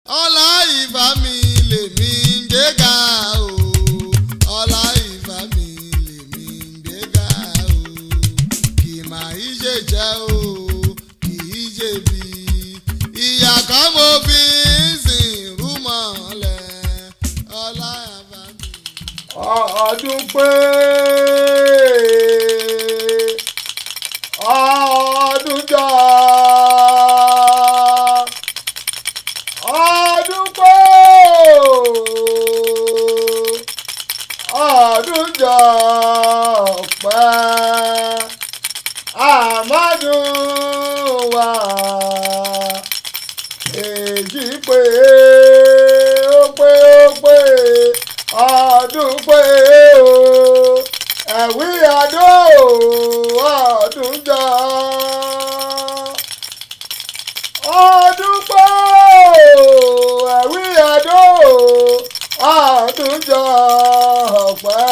ọlá ìfà mi lèmi ń gbéga o. ọlá ìfà mi lèmi ń gbéga o. kì máa í ṣe jẹ́ o kì í ṣe bí. ìyá kan mo fi ń sìn rúmọ̀lẹ́. ọlá ìfà mi. ọdún pé ọdún jọ. ọdún pé ọdún jọ pẹ́ àmọ́dún wà èjì pé ó pé ọdún pé o ẹ̀wí àdó ọdún jọ. ọdún pé ẹ̀wí àdó ọdún jọ pẹ́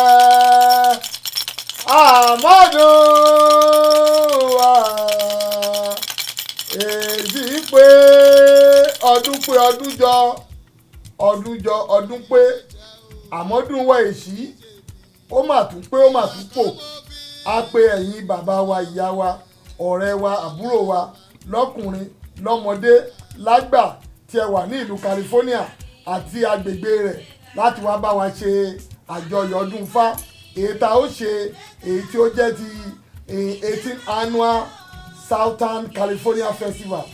àmọ́dún wà èjì pé ọdún pé àmọ́dún wa èṣí ó mà tún pé ó mà tún pò á pé ẹ̀yin bàbá wa ìyá wa ọ̀rẹ́ wa àbúrò wa lọ́kùnrin lọ́mọdé lágbà tí ẹ wà ní ìlú California àti agbègbè rẹ̀ láti wá bá wa ṣe àjọyọ̀ ọdún Ifá èyí tá ó ṣe èyí tí ó jẹ́ ti 18th annual Southern California Festival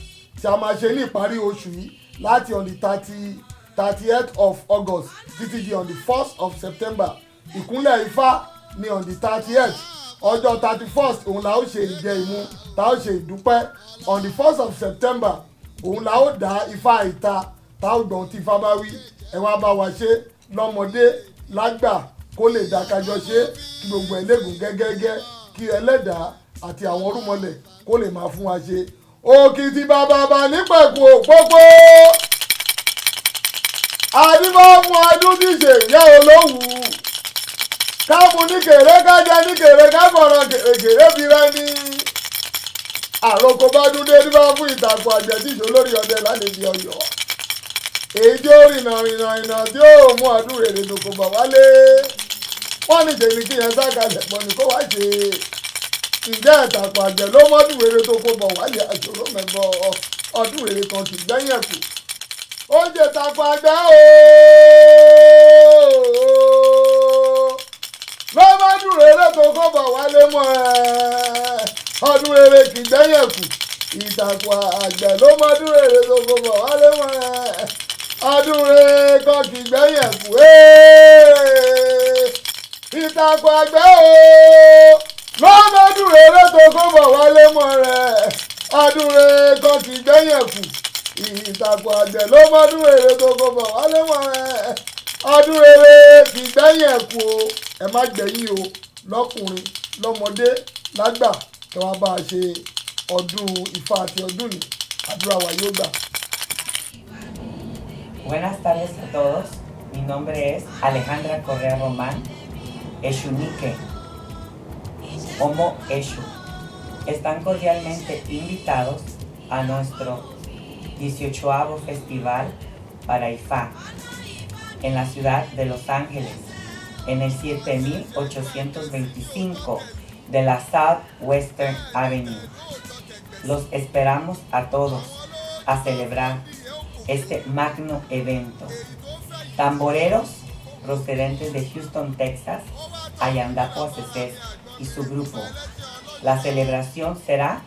tí a máa ṣe ní ìparí oṣù yìí láti on the 30th of August títí di on the 1st of September. ìkúnlẹ̀ Ifá ní on the 30th ọjọ́ 31st òun la ó ṣe ìjẹ ìmu tá ó ṣe ìdúpẹ́ on the 1st of September òun la ó dá Ifá ìta tá ó gbọ̀n tí Ifá bá wí ẹ wá bá wa ṣe lọ́mọdé lágbà kó lè dá kájọ ṣe kí gbogbo ẹlẹ́gùn gẹ́gẹ́gẹ́ kí ẹlẹ́dàá àti àwọn orúmọlẹ̀ kó lè máa fún wa ṣe. òkìtì bàbàbà nípẹ̀kù òpópó àdìbò fún ọdún díje ìyá olówù káàmù ní kèrè kájà ní kèrè kábọ̀rọ̀ kèrè fi rẹ ní. àròkọ bá dúdé níbà fún ìtàkùn àjẹsíjò lórí ọdẹ lálejò Ọ̀yọ́ èyí tí ó rìnà tí ó mú ọdún rèrè tó kò bà wálé. wọ́n ní tèmi kí yẹn sákalẹ̀ pọ̀ ní kó wá ṣe ǹjẹ́ ìtàkùn àjẹ́ ló mọ́dún rèrè tó kò bà wálé àjòrò mẹ́bọ ọdún rèrè kan kì í gbẹ́yìn ẹ̀kú. oúnjẹ ìtàkùn àjẹ́ ló mọ́dún rèrè tó kò bà wálé mọ́ ọdún rèrè kì í gbẹ́yìn ẹ̀kú. ìtàkùn àjẹ́ ló mọ́dún rèrè tó kò bà wálé mọ́ ọdún rẹ̀ kan kì í gbẹ́yìn ẹ̀kú. ìtàkùn àgbẹ̀ lọ́mọdún rẹ̀ tó kó bọ̀ wálé mọ́ rẹ̀ ọdún rẹ̀ kan kì í gbẹ́yìn ẹ̀kú. ìtàkùn àgbẹ̀ lọ́mọdún rẹ̀ tó kó bọ̀ wálé mọ́ rẹ̀ ọdún rẹ̀ kì í gbẹ́yìn ẹ̀kú o. ẹ má gbẹ̀yìn o lọ́kùnrin lọ́mọdé lágbà kí wọ́n bá a ṣe ọdún Ifá àti ọdún ní àdúrà wa yóò gbà. Buenas tardes a todos, mi nombre es Alejandra Correa Román, Exunique, Homo Exu. Están cordialmente invitados a nuestro 18º Festival para Ifá en la ciudad de Los Ángeles, en el 7825 de la Southwestern Avenue. Los esperamos a todos a celebrar este magno evento. Tamboreros procedentes de Houston, Texas, Ayandapo Aceces y su grupo. La celebración será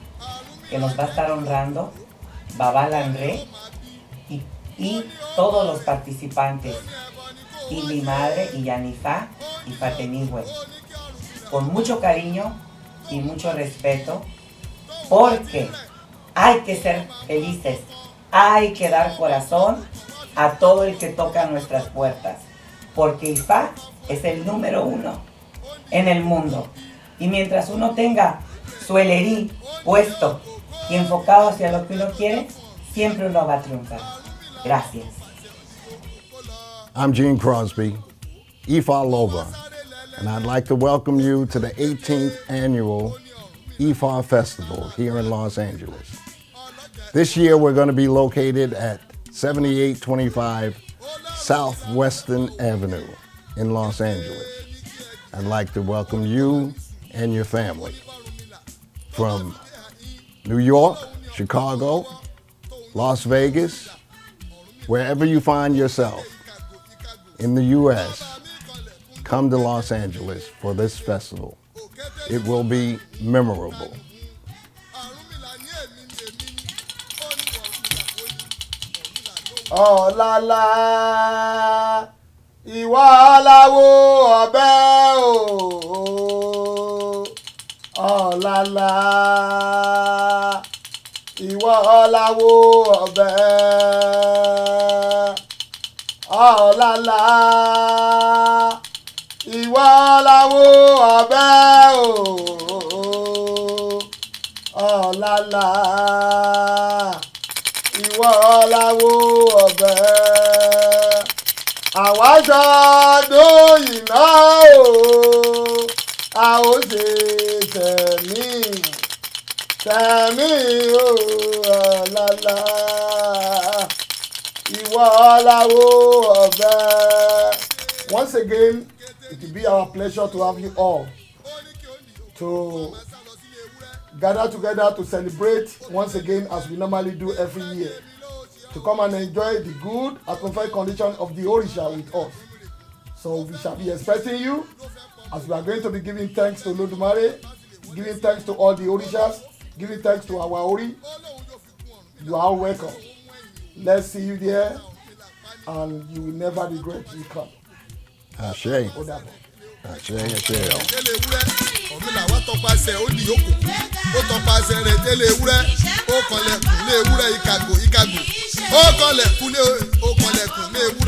que nos va a estar honrando Baba Landré y todos los participantes, y mi madre y Yanifá y Fatenihue, con mucho cariño y mucho respeto, porque hay que ser felices. Hay que dar corazón a todo el que toca nuestras puertas, porque Ifá es el número 1 en el mundo. Y mientras uno tenga su elerí puesto y enfocado hacia lo que uno quiere, siempre uno va a triunfar. Gracias. I'm Gene Crosby, Ifá Lover, and I'd like to welcome you to the 18th annual Ifá Festival here in Los Angeles. This year we're going to be located at 7825 Southwestern Avenue in Los Angeles. I'd like to welcome you and your family from New York, Chicago, Las Vegas, wherever you find yourself in the U.S., come to Los Angeles for this festival. It will be memorable. Ọ̀làlà ìwà aláwo ọbẹ̀ o. Ọ̀làlà ìwà aláwo ọbẹ̀. Ọ̀làlà ìwà aláwo ọbẹ̀ o. Ọ̀làlà ìwọ ọ̀làwọ̀ ọ̀bẹ. Àwa ṣọdún ìná o, a ó ṣe tẹ̀mí o ọ̀làlà. Ìwọ ọ̀làwọ̀ ọ̀bẹ. Once again, it will be our pleasure to have you all to gather together to celebrate once again as we normally do every year, to come and enjoy the good atmospheric condition of the Orisha with us. So we shall be expecting you as we are going to be giving thanks to Olódùmarè, giving thanks to all the Orishas, giving thanks to our Ori. You are all welcome. Let's see you there and you will never regret you come. Ashe. Ashe. Ọ̀run làwọn tọpasẹ̀ ó di yòókù ó tọpasẹ̀ rẹ̀ délé ewúrẹ́ ó kànlẹ̀kùn lé ewúrẹ́ ìkàgbò ó kànlẹ̀kùn lé ewúrẹ́.